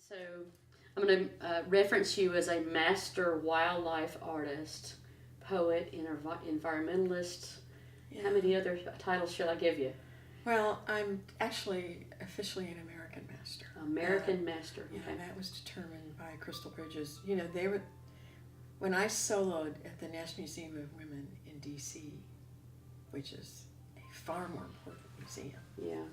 So I'm going to reference you as a master wildlife artist, poet, environmentalist. Yeah. How many other titles should I give you? Well, I'm actually officially an American Master. American Master. Yeah, Okay. that was determined by Crystal Bridges. You know, they were when I soloed at the National Museum of Women in D.C., which is a far more important museum. Yeah.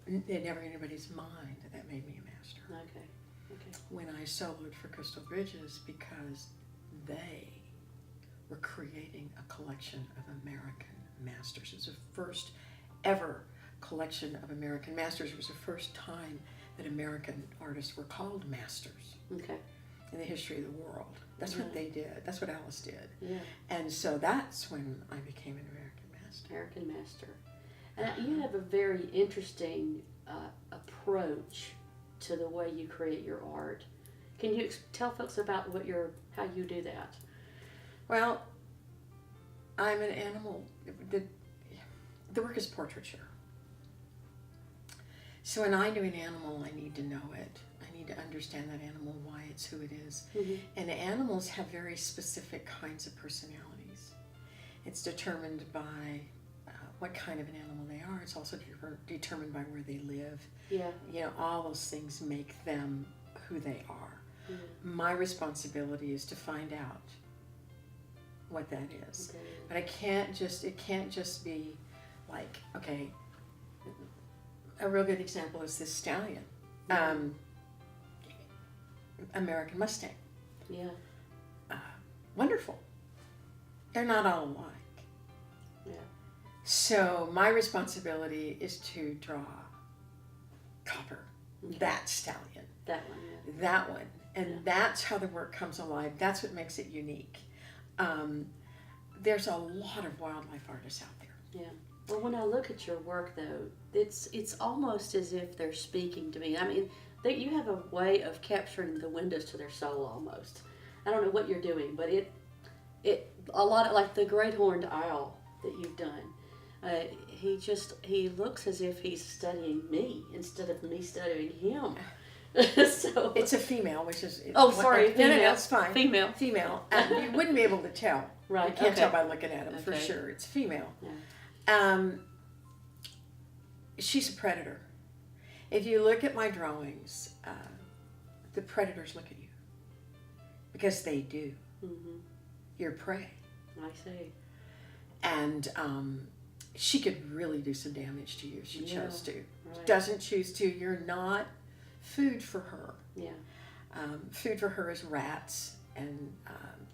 It never in anybody's mind that made me a master. Okay. Okay. When I soloed for Crystal Bridges, because they were creating a collection of American masters. It was the first ever collection of American masters. It was the first time that American artists were called masters Okay. in the history of the world. That's what they did. That's what Alice did. Yeah. And so that's when I became an American Master. American Master. And you have a very interesting approach to the way you create your art. Can you tell folks about how you do that? Well, I'm an animal. The work is portraiture. So when I do an animal, I need to know it. I need to understand that animal, why it's who it is. Mm-hmm. And animals have very specific kinds of personalities. It's determined by what kind of an animal they are. It's also determined by where they live. Yeah. You know, all those things make them who they are. Mm-hmm. My responsibility is to find out what that is. Okay. But it can't just be like, okay, a real good example is this stallion, American Mustang. Yeah. Wonderful. They're not all alike. Yeah. So my responsibility is to draw Copper, Okay. that stallion, That one. Yeah. that one. And Yeah. that's how the work comes alive. That's what makes it unique. There's a lot of wildlife artists out there. Yeah. Well, when I look at your work, though, it's almost as if they're speaking to me. I mean, you have a way of capturing the windows to their soul almost. I don't know what you're doing, but it a lot of, like the great horned owl that you've done. He looks as if he's studying me instead of me studying him. So It's a female, which is... sorry, No, female. it's fine. Female. Female. You wouldn't be able to tell. Right. You can't Okay. tell by looking at them, for Okay. sure. It's female. Yeah. She's a predator. If you look at my drawings, the predators look at you. Because they do. Mm-hmm. You're prey. I see. And she could really do some damage to you if she chose to. Right. Doesn't choose to, you're not food for her. Yeah. Food for her is rats and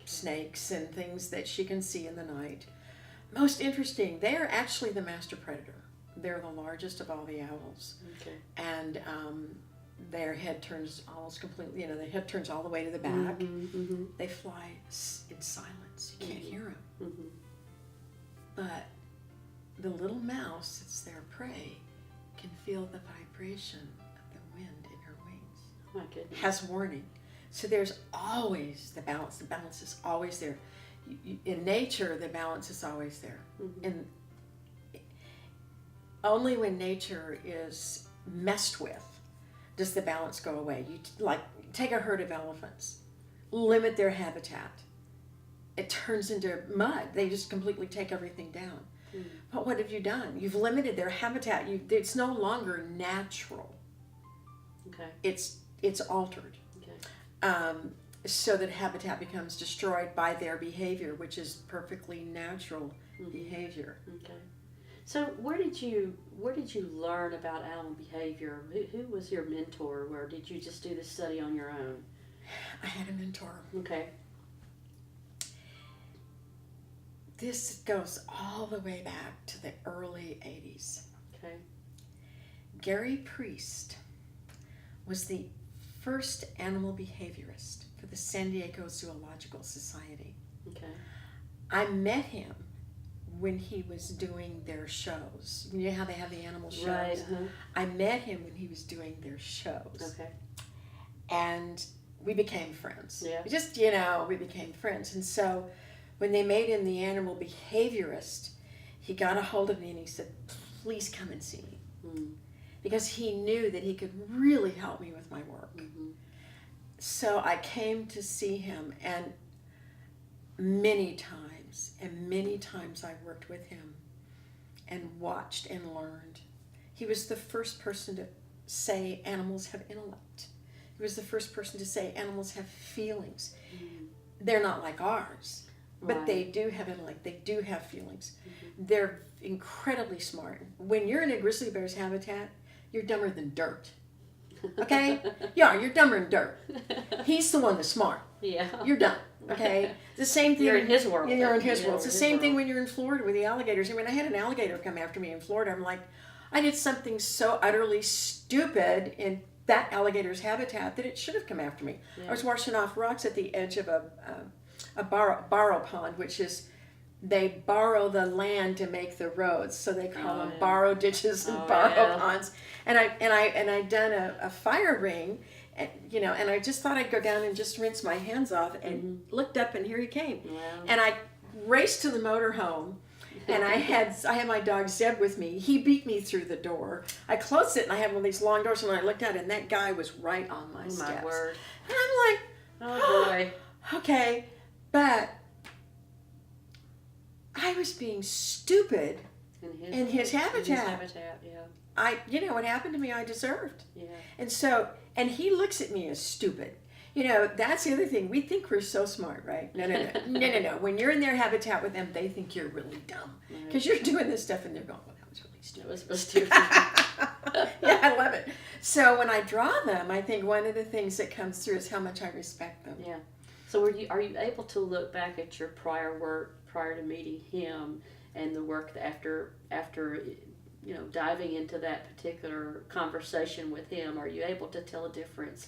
snakes and things that she can see in the night. Most interesting, they are actually the master predator. They're the largest of all the owls. Okay. And their head turns almost completely, their head turns all the way to the back. Mm-hmm, mm-hmm, They fly in silence. You can't hear them. mm-hmm. But the little mouse that's their prey can feel the vibration of the wind in her wings. Oh my goodness. Has warning. So there's always the balance. The balance is always there. In nature, the balance is always there. Mm-hmm. And only when nature is messed with does the balance go away. Take a herd of elephants, limit their habitat. It turns into mud. They just completely take everything down. Mm-hmm. But what have you done? You've limited their habitat. It's no longer natural. Okay. It's altered. Okay. So that habitat becomes destroyed by their behavior, which is perfectly natural behavior. Okay. So where did you learn about animal behavior? Who was your mentor, or did you just do this study on your own? I had a mentor. Okay. This goes all the way back to the early 80s. Okay. Gary Priest was the first animal behaviorist for the San Diego Zoological Society. Okay. I met him when he was doing their shows. You know how they have the animal shows? Right. Uh-huh. I met him when he was doing their shows. Okay. And we became friends. Yeah. We became friends. And so when they made him the animal behaviorist, he got a hold of me and he said, please come and see me. Mm. because he knew that he could really help me with my work. Mm-hmm. So I came to see him, and many times I worked with him and watched and learned. He was the first person to say animals have intellect. He was the first person to say animals have feelings. Mm-hmm. They're not like ours, but Right. they do have intellect. They do have feelings. Mm-hmm. They're incredibly smart. When you're in a grizzly bear's habitat, you're dumber than dirt. Okay? Yeah, you're dumber than dirt. He's the one that's smart. Yeah. You're dumb. Okay? The same thing. You're in his world. You're in his Yeah, world. It's the his same thing world. when you're in Florida with the alligators. I mean, I had an alligator come after me in Florida. I'm like, I did something so utterly stupid in that alligator's habitat that it should have come after me. Yeah. I was washing off rocks at the edge of a borrow pond, which is, they borrow the land to make the roads, so they call them yeah. borrow ditches and Oh, borrow yeah. ponds. And I done a fire ring, and, you know, and I just thought I'd go down and just rinse my hands off, and looked up, and here he came. Wow. And I raced to the motorhome, and I had my dog Zeb with me. He beat me through the door. I closed it, and I had one of these long doors, and I looked out, and that guy was right on my Oh steps. my word. And I'm like, Oh boy. okay, but I was being stupid. In his habitat. In his habitat, yeah. You know what happened to me, I deserved. Yeah. And he looks at me as stupid. You know, that's the other thing. We think we're so smart, right? No. No. When you're in their habitat with them, they think you're really dumb. Because you're doing this stuff and they're going, well, that was really It stupid. was stupid. Yeah, I love it. So when I draw them, I think one of the things that comes through is how much I respect them. Yeah. So are you able to look back at your prior work prior to meeting him and the work after you know, diving into that particular conversation with him? Are you able to tell a difference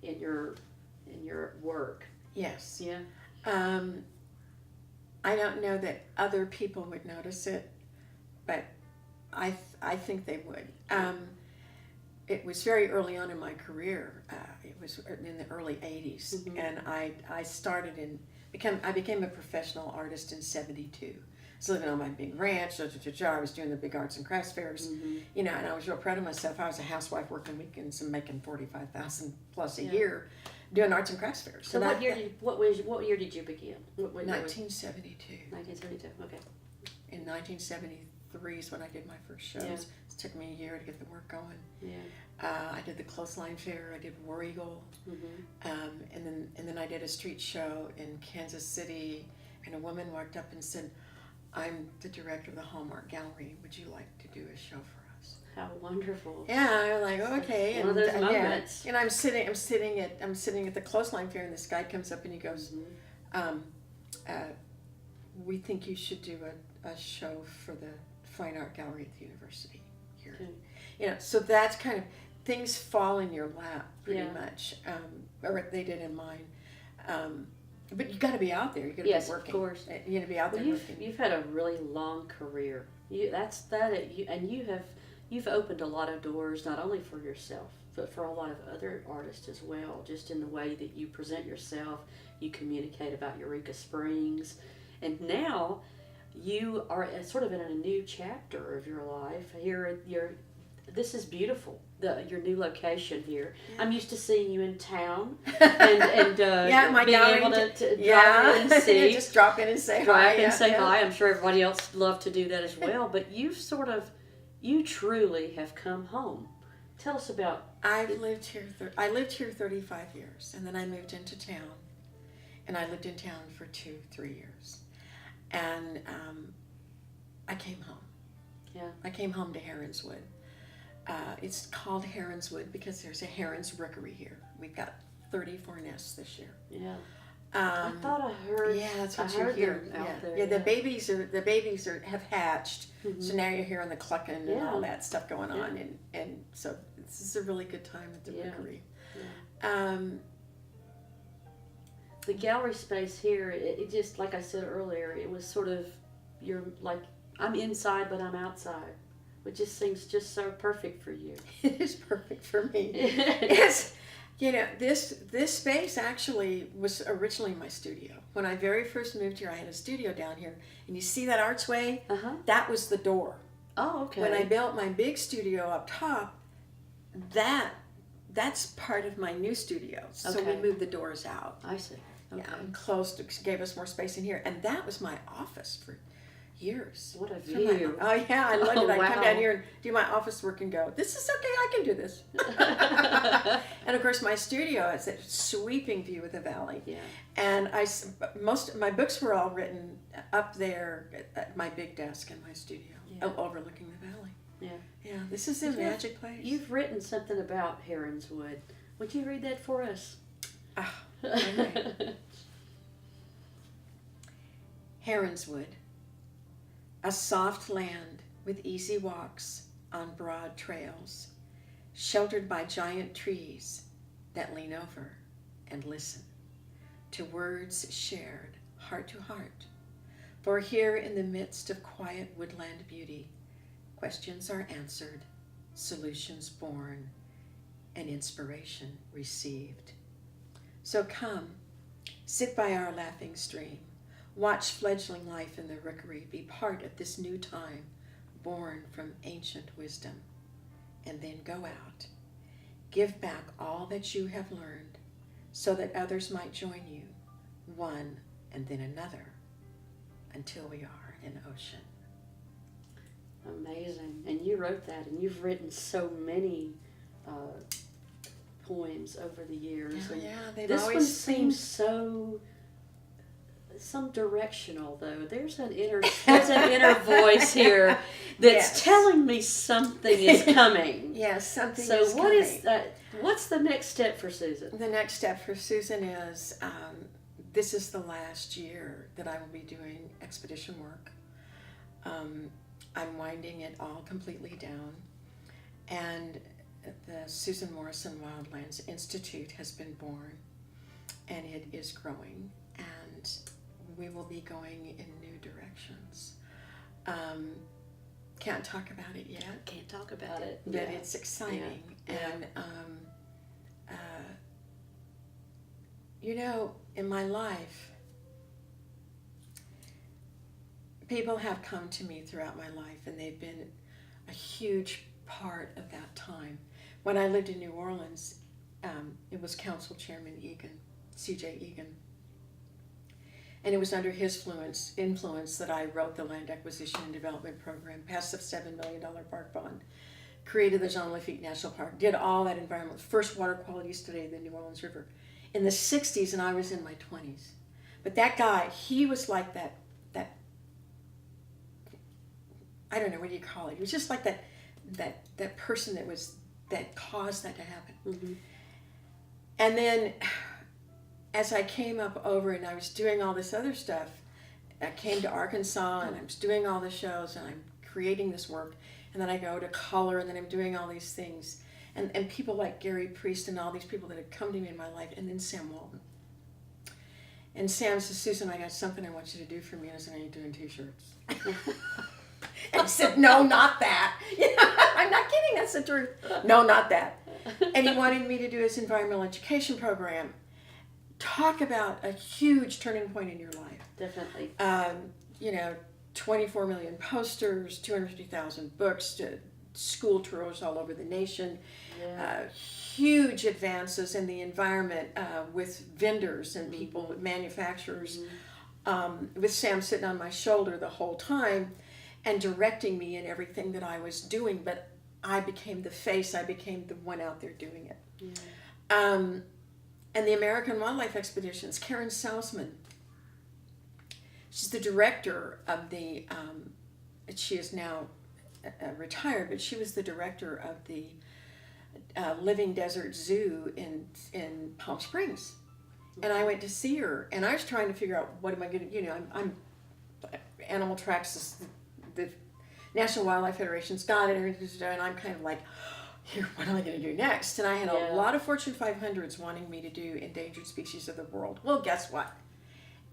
in your work? Yes. Yeah. I don't know that other people would notice it, but I think they would. It was very early on in my career. It was in the early 80s, Mm-hmm. and I started I became a professional artist in 72. I was living on my big ranch. I was doing the big arts and crafts fairs, Mm-hmm. you know, and I was real proud of myself. I was a housewife working weekends and making $45,000 plus a Yeah. year doing arts and crafts fairs. So And what year did you begin? What year was- 1972. 1972. Okay. In 1973 is when I did my first shows. Yeah. It took me a year to get the work going. Yeah. I did the Clothesline Fair. I did War Eagle, Mm-hmm. and then I did a street show in Kansas City. And a woman walked up and said, "I'm the director of the Hallmark Gallery. Would you like to do a show for us?" How wonderful. Yeah, I'm like, okay. One of those moments. And I'm sitting at the Clothesline Fair, and this guy comes up and he goes, "We think you should do a show for the Fine Art Gallery at the university here." Okay. You know, so that's kind of, things fall in your lap pretty Yeah. much, or they did in mine. But you got to be out there. You got to Yes, be of working. course. You got to be out there Well, working. you've had a really long career. You've opened a lot of doors, not only for yourself, but for a lot of other artists as well. Just in the way that you present yourself, you communicate about Eureka Springs, and now you are sort of in a new chapter of your life. This is beautiful. Your new location here. Yeah. I'm used to seeing you in town and Yeah, my being gallery. able to drive in and see. Just drop in and say Drive hi. in Yeah, and say yeah. hi. I'm sure everybody else loved to do that as well. But you truly have come home. Tell us about. I lived here 35 years, and then I moved into town, and I lived in town for 2-3 years, and I came home. Yeah. I came home to Heronswood. It's called Heronswood because there's a heron's rookery here. We've got 34 nests this year. Yeah. I thought I heard. Yeah, that's I what you heard hear. them out there. Yeah, the babies have hatched. Mhm. So now you're hearing the clucking and Yeah. all that stuff going on, Yeah. and so this is a really good time at the Yeah. rookery. Yeah. The gallery space here, it just, like I said earlier, it was sort of, you're like, I'm inside but I'm outside, which just seems just so perfect for you. It is perfect for me. Yes. You know, this space actually was originally my studio. When I very first moved here, I had a studio down here, and you see that archway? Uh-huh. That was the door. Oh, okay. When I built my big studio up top, that's part of my new studio. So we Okay. moved the doors out. I see. Okay. Yeah, and closed, gave us more space in here. And that was my office for years. What a For view. oh yeah, I loved it. I'd come Wow. down here and do my office work and go, this is okay, I can do this. And of course my studio is a sweeping view of the valley. Yeah. And most of my books were all written up there at my big desk in my studio, Yeah. overlooking the valley. Yeah. Yeah, this is a magic place. You've written something about Heronswood. Would you read that for us? Ah, okay. Heronswood, a soft land with easy walks on broad trails, sheltered by giant trees that lean over and listen to words shared heart to heart. For here in the midst of quiet woodland beauty, questions are answered, solutions born, and inspiration received. So come, sit by our laughing stream, watch fledgling life in the rookery be part of this new time, born from ancient wisdom, and then go out. Give back all that you have learned, so that others might join you, one and then another, until we are an ocean. Amazing. And you wrote that, and you've written so many poems over the years. Oh, And yeah, they've this always one seems so some directional though. There's an inner voice here that's Yes. telling me something is coming. Yes, something So is what coming. is that? What's the next step for Susan? The next step for Susan is this is the last year that I will be doing expedition work. I'm winding it all completely down, and the Susan Morrison Wildlands Institute has been born, and it is growing, and we will be going in new directions. Can't talk about it yet, Can't talk about it. but it's exciting. Yeah. And you know, in my life, people have come to me throughout my life, and they've been a huge part of that time. When I lived in New Orleans, it was Council Chairman Egan, C.J. Egan. And it was under his influence that I wrote the Land Acquisition and Development Program, passed the $7 million park bond, created the Jean Lafitte National Park, did all that environment, first water quality study of the New Orleans River in the 60s, and I was in my 20s. But that guy, he was like that I don't know, what do you call it? He was just like that person that caused that to happen. Mm-hmm. And then as I came up over and I was doing all this other stuff, I came to Arkansas and I was doing all the shows and I'm creating this work, and then I go to color and then I'm doing all these things. And people like Gary Priest and all these people that had come to me in my life, and then Sam Walton. And Sam says, Susan, I got something I want you to do for me. And I said, are you doing t-shirts? And he said, no, not that. I'm not kidding, that's the truth. No, not that. And he wanted me to do his environmental education program. Talk about a huge turning point in your life. Definitely. 24 million posters, 250,000 books, school tours all over the nation. Yeah. Huge advances in the environment with vendors and people, manufacturers, with Sam sitting on my shoulder the whole time and directing me in everything that I was doing. But I became the face, I became the one out there doing it. Yeah. And the American Wildlife Expeditions, Karen Salzman, she's the director of the, she is now retired, but she was the director of the Living Desert Zoo in Palm Springs. And I went to see her, and I was trying to figure out what am I going to, I'm Animal Tracks is the National Wildlife Federation's got it, and I'm kind of like, here, what am I going to do next? And I had a lot of Fortune 500s wanting me to do endangered species of the world. Well, guess what?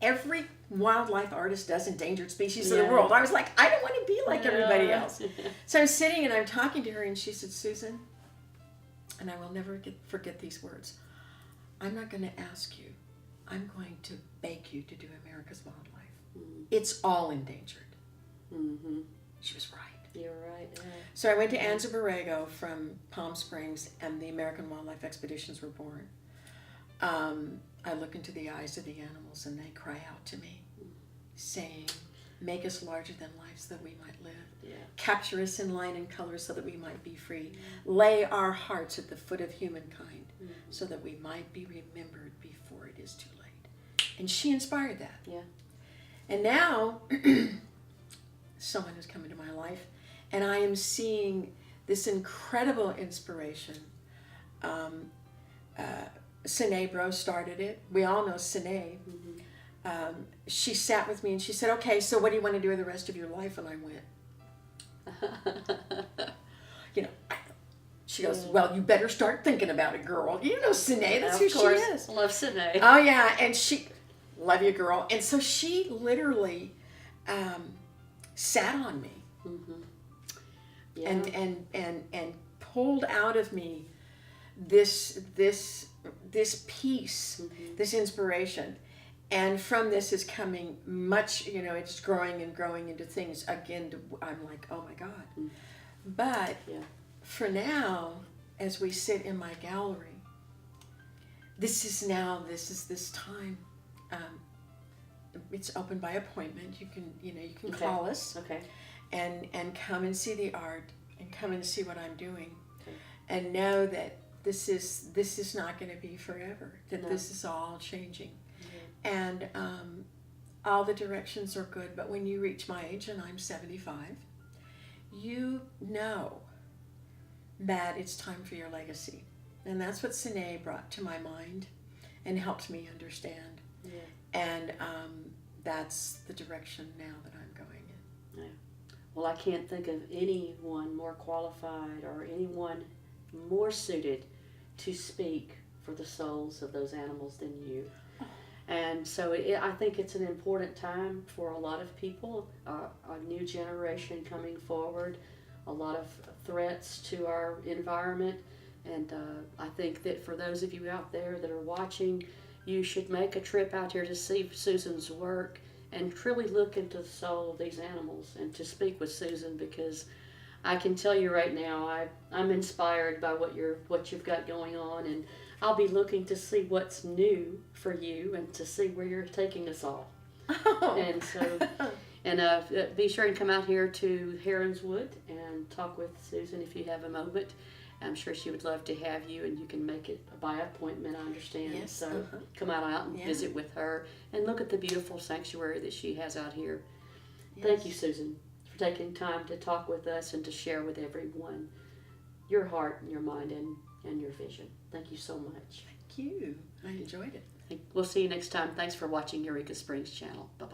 Every wildlife artist does endangered species of the world. I was like, I don't want to be like everybody else. So I'm sitting and I'm talking to her, and she said, Susan, and I will never forget these words, I'm not going to ask you. I'm going to beg you to do America's Wildlife. It's all endangered. Mm-hmm. She was right. You're right. Yeah. So I went to Anza Borrego from Palm Springs, and the American Wildlife Expeditions were born. I look into the eyes of the animals, and they cry out to me, saying, make us larger than life so that we might live. Yeah. Capture us in line and color so that we might be free. Lay our hearts at the foot of humankind so that we might be remembered before it is too late. And she inspired that. Yeah. And now, someone has come into my life, and I am seeing this incredible inspiration. Sine Bro started it. We all know Sine. She sat with me and she said, okay, so what do you want to do with the rest of your life? And I went, she goes, well, you better start thinking about it, girl. You know Sine, that's who she is. Love Sine. Oh, yeah, and she, love you, girl. And so she literally sat on me Yeah. and pulled out of me this peace, this inspiration. And from this is coming much, it's growing and growing into things. Again, I'm like, oh my God. But for now, as we sit in my gallery, this is this time. It's open by appointment. You can call us and come and see the art and come and see what I'm doing, and know that this is not going to be forever. That this is all changing. And all the directions are good, but when you reach my age, and I'm 75, you know that it's time for your legacy. And that's what Sine brought to my mind and helped me understand. Yeah. And that's the direction now that I'm going in. Yeah. Well, I can't think of anyone more qualified or anyone more suited to speak for the souls of those animals than you. And so I think it's an important time for a lot of people, a new generation coming forward, a lot of threats to our environment. And I think that for those of you out there that are watching, you should make a trip out here to see Susan's work and truly look into the soul of these animals and to speak with Susan, because I can tell you right now, I'm inspired by what you've got going on, and I'll be looking to see what's new for you and to see where you're taking us all. Oh. And so, and be sure and come out here to Heronswood and talk with Susan if you have a moment. I'm sure she would love to have you, and you can make it by appointment, I understand. Yes. So come out and visit with her and look at the beautiful sanctuary that she has out here. Yes. Thank you, Susan, for taking time to talk with us and to share with everyone your heart and your mind and your vision. Thank you so much. Thank you. I enjoyed it. We'll see you next time. Thanks for watching Eureka Springs channel. Bye-bye.